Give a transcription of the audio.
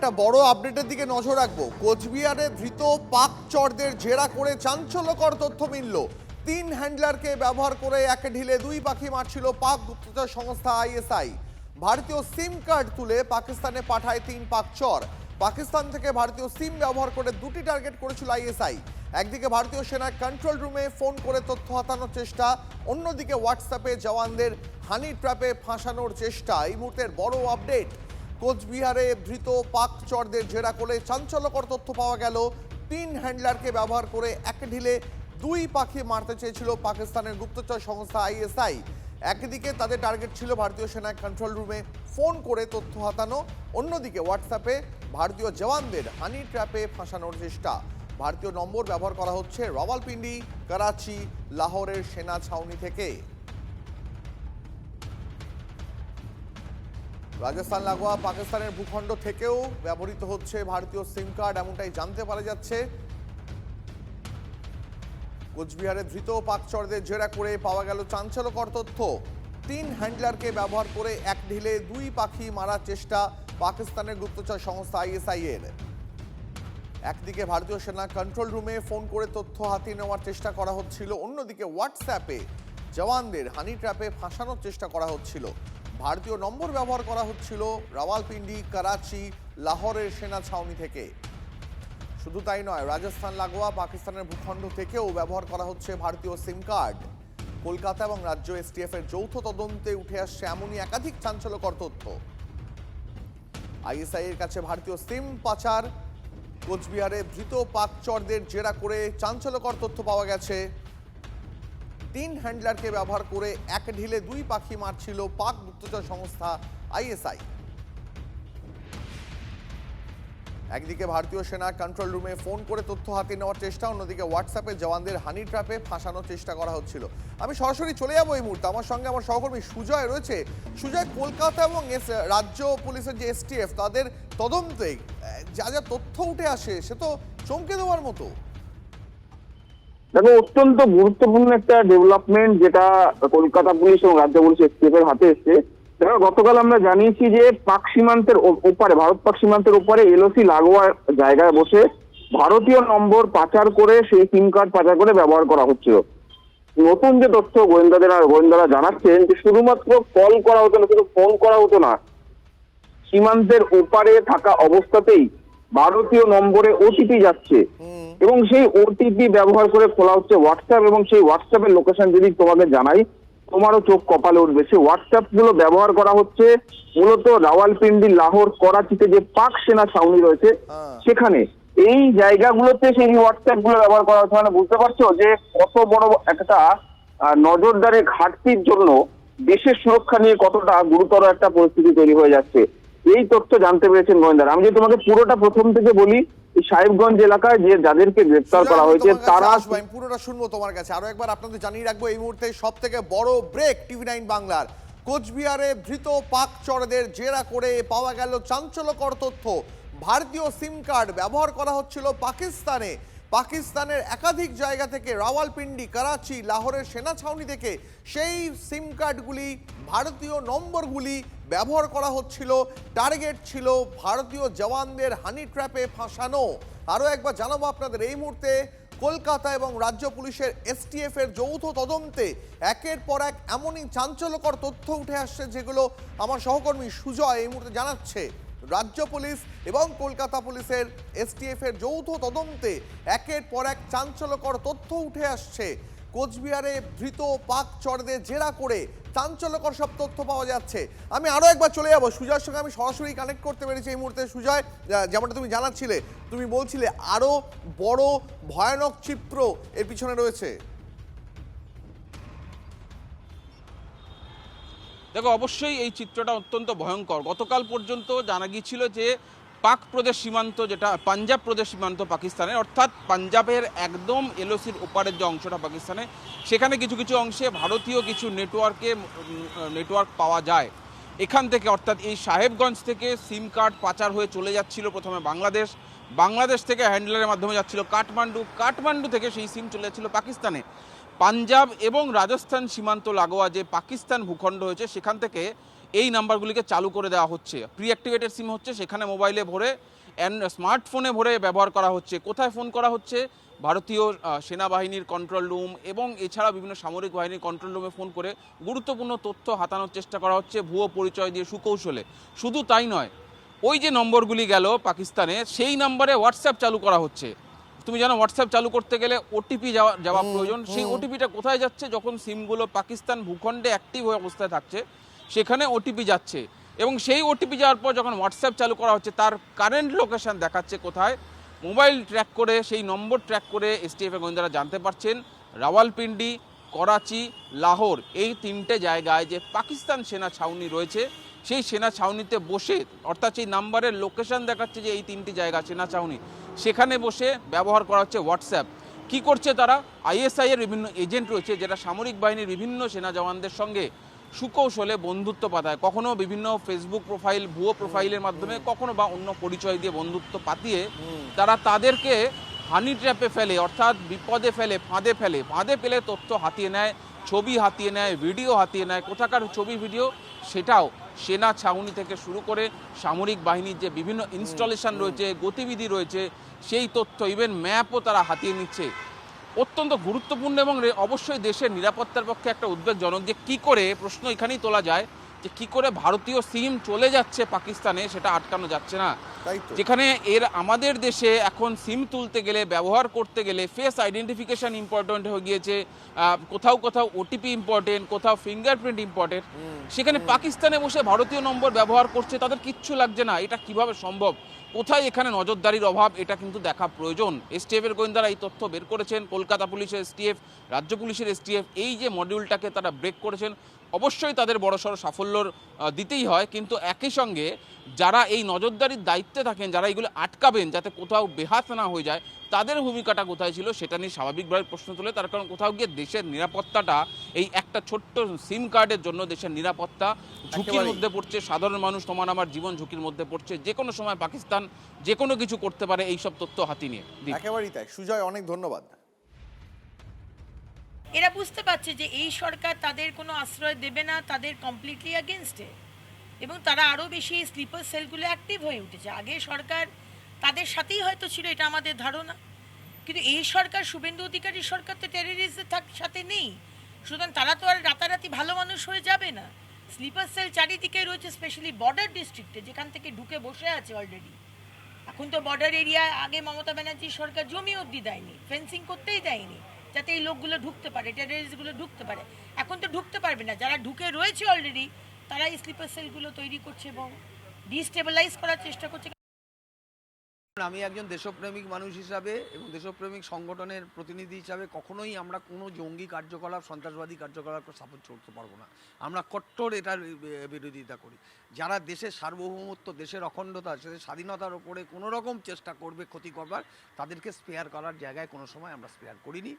একটা বড় আপডেটের দিকে নজর রাখবো। কোচবিহারে ধৃত পাক চরদের জেরা করে চাঞ্চল্যকর তথ্য মিলল। 3 হ্যান্ডলারকে ব্যবহার করে এক ঢিলে 2 পাখি মারছিল পাক গুপ্তচর সংস্থা আইএসআই। ভারতীয় সিম কার্ড তুলে পাকিস্তানে পাঠায় 3 পাক চর। পাকিস্তান থেকে ভারতীয় সিম ব্যবহার করে 2টি টার্গেট করেছিল আইএসআই। একদিকে ভারতীয় সেনার কন্ট্রোল রুমে ফোন করে তথ্য হাতানোর চেষ্টা, অন্যদিকে হোয়াটসঅ্যাপে জওয়ানদের হানি ট্র্যাপে ফাঁসানোর চেষ্টা। এই মুহূর্তের বড় আপডেট, কোচবিহারে ধৃত পাক চরদের জেরা করে চাঞ্চল্যকর তথ্য পাওয়া গেল। 3 হ্যান্ডলারকে ব্যবহার করে এক ঢিলে 2 পাখি মারতে চেয়েছিল পাকিস্তানের গুপ্তচর সংস্থা আইএসআই। একদিকে তাদের টার্গেট ছিল ভারতীয় সেনার কন্ট্রোল রুমে ফোন করে তথ্য হাতানো, অন্যদিকে হোয়াটসঅ্যাপে ভারতীয় জওয়ানদের হানি ট্র্যাপে ফাঁসানোর চেষ্টা। ভারতীয় নম্বর ব্যবহার করা হচ্ছে রাওয়ালপিন্ডি, করাচি, লাহোরের সেনা ছাউনি থেকে। রাজস্থান লাগোয়া পাকিস্তানের ভূখণ্ড থেকেও ব্যবহৃত হচ্ছে ভারতীয় সিম কার্ড, এমনটাই জানতে পারা যাচ্ছে। কোচবিহারে ধৃত পাকচরদের জেরা করে পাওয়া গেল চাঞ্চল্যকর তথ্য। 3 হ্যান্ডলারকে ব্যবহার করে এক ঢিলে 2 পাখি মারার চেষ্টা পাকিস্তানের গুপ্তচর সংস্থা আইএসআই এর। একদিকে ভারতীয় সেনা কন্ট্রোল রুমে ফোন করে তথ্য হাতিয়ে নেওয়ার চেষ্টা করা হচ্ছিল, অন্যদিকে হোয়াটসঅ্যাপে জওয়ানদের হানি ট্র্যাপে ফাঁসানোর চেষ্টা করা হচ্ছিল। ভারতীয় নম্বর ব্যবহার করা হচ্ছিল রাওয়ালপিন্ডি, করাচি, লাহোরের সেনা ছাউনি থেকে। শুধু তাই নয়, রাজস্থান লাগোয়া পাকিস্তানের ভূখণ্ড থেকেও ব্যবহার করা হচ্ছে ভারতীয় সিম কার্ড। কলকাতা এবং রাজ্য এসটিএফ এর যৌথ তদন্তে উঠে আসছে এমনই একাধিক চাঞ্চল্যকর তথ্য। আইএসআই এর কাছে ভারতীয় সিম পাচার। কোচবিহারে ধৃত পাক চরদের জেরা করে চাঞ্চল্যকর তথ্য পাওয়া গেছে। 3 হ্যান্ডলারকে ব্যবহার করে এক ঢিলে 2 পাখি মারছিল পাক গুপ্তচর সংস্থা আইএসআই। একদিকে ভারতীয় সেনা কন্ট্রোল রুমে ফোন করে তথ্য হাতিয়ে নেওয়ার চেষ্টা, অন্যদিকে হোয়াটসঅ্যাপে জওয়ানদের হানি ট্র্যাপে ফাঁসানোর চেষ্টা করা হচ্ছিল। আমি সরাসরি চলে যাবো এই মুহূর্তে, আমার সঙ্গে আমার সহকর্মী সুজয় রয়েছে। সুজয়, কলকাতা এবং রাজ্য পুলিশের যে এসটিএফ তাদের তদন্তে যা যা তথ্য উঠে আসে সে তো চমকে দেওয়ার মতো। দেখো, অত্যন্ত গুরুত্বপূর্ণ একটা ডেভেলপমেন্ট যেটা কলকাতা পুলিশ এবং রাজ্য পুলিশ এসটিএফ এর হাতে এসছে। দেখো, গতকাল আমরা জানিয়েছি যে পাক সীমান্তের ওপারে, ভারত পাক সীমান্তের ওপারে এলওসি লাগোয়া জায়গায় বসে ভারতীয় নম্বর পাচার করে সেই সিম কার্ড পাচার করে ব্যবহার করা হচ্ছিল। নতুন যে তথ্য গোয়েন্দারা জানাচ্ছেন যে শুধুমাত্র কল করা হতো না, শুধু ফোন করা হতো না, সীমান্তের ওপারে থাকা অবস্থাতেই ভারতীয় নম্বরে ওটিপি যাচ্ছে এবং সেই ওটিপি ব্যবহার করে খোলা হচ্ছে হোয়াটসঅ্যাপ, এবং সেই হোয়াটসঅ্যাপের লোকেশন যদি তোমাকে জানাই তোমারও চোখ কপালে উঠবে। সেই হোয়াটসঅ্যাপ গুলো ব্যবহার করা হচ্ছে মূলত রাওয়ালপিন্ডি, লাহোর, করাচিতে যে পাক সেনা ছাউনি রয়েছে সেখানে। এই জায়গাগুলোতে সেই হোয়াটসঅ্যাপ গুলো ব্যবহার করা হচ্ছে। মানে বুঝতে পারছো যে কত বড় একটা নজরদারি ঘাটতির জন্য দেশের সুরক্ষা নিয়ে কতটা গুরুতর একটা পরিস্থিতি তৈরি হয়ে যাচ্ছে। এই তথ্য জানতে পেরেছেন গোয়েন্দারা। আমি যদি তোমাকে পুরোটা প্রথম থেকে বলি, এই সাহেবগঞ্জ এলাকায় যে যাদেরকে গ্রেফতার করা হয়েছে তারা, পুরোটা শুনবো তোমার কাছে। আরো একবার আপনাদের জানিয়ে রাখবো, এই মুহূর্তে সব থেকে বড় ব্রেক টিভি9 বাংলার। কোচবিহারে ধৃত পাক চরদের জেরা করে পাওয়া গেল চাঞ্চল্যকর তথ্য। ভারতীয় সিম কার্ড ব্যবহার করা হচ্ছিল পাকিস্তানের একাধিক জায়গা থেকে, রাওয়ালপিন্ডি, করাচি, লাহোরের সেনা ছাউনি থেকে। সেই সিম কার্ডগুলি, ভারতীয় নম্বরগুলি ব্যবহার করা হচ্ছিল। টার্গেট ছিল ভারতীয় জওয়ানদের হানি ট্র্যাপে ফাঁসানো। আরও একবার জানাবো আপনাদের, এই মুহূর্তে কলকাতা এবং রাজ্য পুলিশের এসটিএফ এর যৌথ তদন্তে একের পর এক এমনই চাঞ্চল্যকর তথ্য উঠে আসছে, যেগুলো আমার সহকর্মী সুজয় এই মুহূর্তে জানাচ্ছে। রাজ্য পুলিশ এবং কলকাতা পুলিশের এসটিএফ এর যৌথ তদন্তে একের পর এক চাঞ্চল্যকর তথ্য উঠে আসছে। কোচবিহারে ধৃত পাক চরদের জেরা করে চাঞ্চল্যকর সব তথ্য পাওয়া যাচ্ছে। আমি আরও একবার চলে যাবো সুজয়ের সঙ্গে, আমি সরাসরি কানেক্ট করতে পেরেছি এই মুহূর্তে। সুজয়, যেমনটা তুমি জানাচ্ছিলে, তুমি বলছিলে আরও বড় ভয়ানক চিত্র এর পিছনে রয়েছে। দেখো, অবশ্যই এই চিত্রটা অত্যন্ত ভয়ঙ্কর। গতকাল পর্যন্ত জানা গিয়েছিল যে পাক প্রদেশ সীমান্ত, যেটা পাঞ্জাব প্রদেশ সীমান্ত পাকিস্তানের, অর্থাৎ পাঞ্জাবের একদম এলওসির ওপারের যে অংশটা পাকিস্তানে, সেখানে কিছু কিছু অংশে ভারতীয় কিছু নেটওয়ার্ক পাওয়া যায়। এখান থেকে, অর্থাৎ এই সাহেবগঞ্জ থেকে সিম কার্ড পাচার হয়ে চলে যাচ্ছিল প্রথমে বাংলাদেশ থেকে হ্যান্ডলারের মাধ্যমে যাচ্ছিল কাঠমান্ডু থেকে সেই সিম চলে যাচ্ছিল পাকিস্তানে। পাঞ্জাব এবং রাজস্থান সীমান্ত লাগোয়া যে পাকিস্তান ভূখণ্ড হয়েছে সেখান থেকে এই নাম্বারগুলিকে চালু করে দেওয়া হচ্ছে। প্রি অ্যাক্টিভেটেড সিম হচ্ছে, সেখানে মোবাইলে ভরে স্মার্টফোনে ভরে ব্যবহার করা হচ্ছে। কোথায় ফোন করা হচ্ছে? ভারতীয় সেনাবাহিনীর কন্ট্রোল রুম এবং এছাড়া বিভিন্ন সামরিক বাহিনীর কন্ট্রোল রুমে ফোন করে গুরুত্বপূর্ণ তথ্য হাতানোর চেষ্টা করা হচ্ছে ভুয়ো পরিচয় দিয়ে, সুকৌশলে। শুধু তাই নয়, ওই যে নম্বরগুলি গেল পাকিস্তানে, সেই নম্বরে হোয়াটসঅ্যাপ চালু করা হচ্ছে। তুমি জানো হোয়াটসঅ্যাপ চালু করতে গেলে ওটিপি যাওয়া প্রয়োজন। সেই ওটিপিটা কোথায় যাচ্ছে? যখন সিমগুলো পাকিস্তান ভূখণ্ডে অ্যাক্টিভ হয়ে অবস্থায় থাকছে, সেখানে ওটিপি যাচ্ছে, এবং সেই ওটিপি যাওয়ার পর যখন হোয়াটসঅ্যাপ চালু করা হচ্ছে, তার কারেন্ট লোকেশন দেখাচ্ছে কোথায়। মোবাইল ট্র্যাক করে, সেই নম্বর ট্র্যাক করে এসটিএফ গোয়েন্দারা জানতে পারছেন রাওয়ালপিন্ডি, করাচি, লাহোর, এই তিনটে জায়গায় যে পাকিস্তান সেনা ছাউনি রয়েছে, সেই সেনা ছাউনিতে বসে, অর্থাৎ সেই নাম্বারের লোকেশন দেখাচ্ছে যে এই তিনটি জায়গা সেনা ছাউনি, সেখানে বসে ব্যবহার করা হচ্ছে হোয়াটসঅ্যাপ। কি করছে তারা? আইএসআই এর বিভিন্ন এজেন্ট রয়েছে, যেটা সামরিক বাহিনীর বিভিন্ন সেনা জওয়ানদের সঙ্গে সুকৌশলে বন্ধুত্ব পাতায়, কখনো বিভিন্ন ফেসবুক প্রোফাইল, ভুয়ো প্রোফাইলের মাধ্যমে, কখনো বা অন্য পরিচয় দিয়ে বন্ধুত্ব পাতিয়ে তারা তাদেরকে হানি ট্র্যাপে ফেলে, অর্থাৎ বিপদে ফেলে, ফাঁদে পেলে তথ্য হাতিয়ে নেয়, ছবি হাতিয়ে নেয়, ভিডিও হাতিয়ে নেয়। কোথাকার ছবি ভিডিও? সেটাও সেনা ছাউনি থেকে শুরু করে সামরিক বাহিনীর যে বিভিন্ন ইনস্টলেশন রয়েছে, গতিবিধি রয়েছে, সেই তথ্য, ইভেন ম্যাপও তারা হাতিয়ে নিচ্ছে। অত্যন্ত গুরুত্বপূর্ণ এবং অবশ্যই দেশের নিরাপত্তার পক্ষে একটা উদ্বেগজনক, যে কি করে, প্রশ্ন এখানেই তোলা যায় যে কি করে ভারতীয় সিম চলে যাচ্ছে পাকিস্তানে, সেটা আটকানো যাচ্ছে না। তাই তো। যেখানে আমাদের দেশে এখন সিম তুলতে গেলে, ব্যবহার করতে গেলে ফেস আইডেন্টিফিকেশন ইম্পর্টেন্ট হয়ে গিয়েছে, কোথাও কোথাও ওটিপি ইম্পর্টেন্ট, কোথাও ফিঙ্গারপ্রিন্ট ইম্পর্টেন্ট, সেখানে পাকিস্তানে বসে ভারতীয় নম্বর ব্যবহার করছে, তাদের কিচ্ছু লাগছে না। এটা কিভাবে সম্ভব? কোথায় এখানে নজরদারির অভাব? এটা কিন্তু দেখা প্রয়োজন। এসটিএফ এর গোয়েন্দারা এই তথ্য বের করেছেন, কলকাতা পুলিশের এসটিএফ, রাজ্য পুলিশের এসটিএফ, এই যে মডিউলটাকে তারা ব্রেক করেছেন, অবশ্যই তাদের বড়সড় সাফল্যর দিতেই হয়। কিন্তু একই সঙ্গে যারা এই নজরদারির দায়িত্বে থাকেন, যারা এগুলো আটকাবেন যাতে কোথাও বেহাত না হয়ে যায়, তাদের ভূমিকাটা কোথায় ছিল সেটা নিয়ে স্বাভাবিকভাবে প্রশ্ন তোলে। তার কারণ কোথাও গিয়ে দেশের নিরাপত্তাটা, এই একটা ছোট্ট সিম কার্ডের জন্য দেশের নিরাপত্তা ঝুঁকির একেবারেই। মধ্যে পড়ছে। সাধারণ মানুষ, তোমার আমার জীবন ঝুঁকির মধ্যে পড়ছে। যে কোনো সময় পাকিস্তান যে কোনো কিছু করতে পারে এইসব তথ্য হাতি নিয়ে। দীপ। একেবারেই তাই। সুজয়, অনেক ধন্যবাদ। এরা বুঝতে পারছে যে এই সরকার তাদের কোনো আশ্রয় দেবে না, তাদের কমপ্লিটলি অ্যাগেনস্টে, এবং তারা আরও বেশি এই স্লিপার সেলগুলো অ্যাক্টিভ হয়ে উঠেছে। আগে সরকার তাদের সাথেই হয়তো ছিল, এটা আমাদের ধারণা, কিন্তু এই সরকার, শুভেন্দু অধিকারীর সরকার তো টেররিস্টদের সাথে নেই, সুতরাং তারা তো আর রাতারাতি ভালো মানুষ হয়ে যাবে না। স্লিপার সেল চারিদিকে রয়েছে, স্পেশালি বর্ডার ডিস্ট্রিক্টে, যেখান থেকে ঢুকে বসে আছে অলরেডি। এখন তো বর্ডার এরিয়া, আগে মমতা ব্যানার্জির সরকার জমি অবধি দেয়নি, ফেন্সিং করতেই দেয়নি, যাতে এই লোকগুলো ঢুকতে পারে, টেররিস্টগুলো ঢুকতে পারে। এখন তো ঢুকতে পারবে না, যারা ঢুকে রয়েছে অলরেডি, তারা এই স্লিপার সেলগুলো তৈরি করছে এবং ডিস্টেবিলাইজ করার চেষ্টা করছে। আমি একজন দেশপ্রেমিক মানুষ হিসাবে এবং দেশপ্রেমিক সংগঠনের প্রতিনিধি হিসাবে কখনোই আমরা কোনো জঙ্গি কার্যকলাপ, সন্ত্রাসবাদী কার্যকলাপকে সাপোর্ট করতে পারবো না। আমরা কট্টর এটার বিরোধিতা করি। যারা দেশের সার্বভৌমত্ব, দেশের অখণ্ডতা, দেশের স্বাধীনতার ওপরে কোনো রকম চেষ্টা করবে ক্ষতি করবার, তাদেরকে স্পেয়ার করার জায়গায় কোনো সময় আমরা স্পেয়ার করিনি।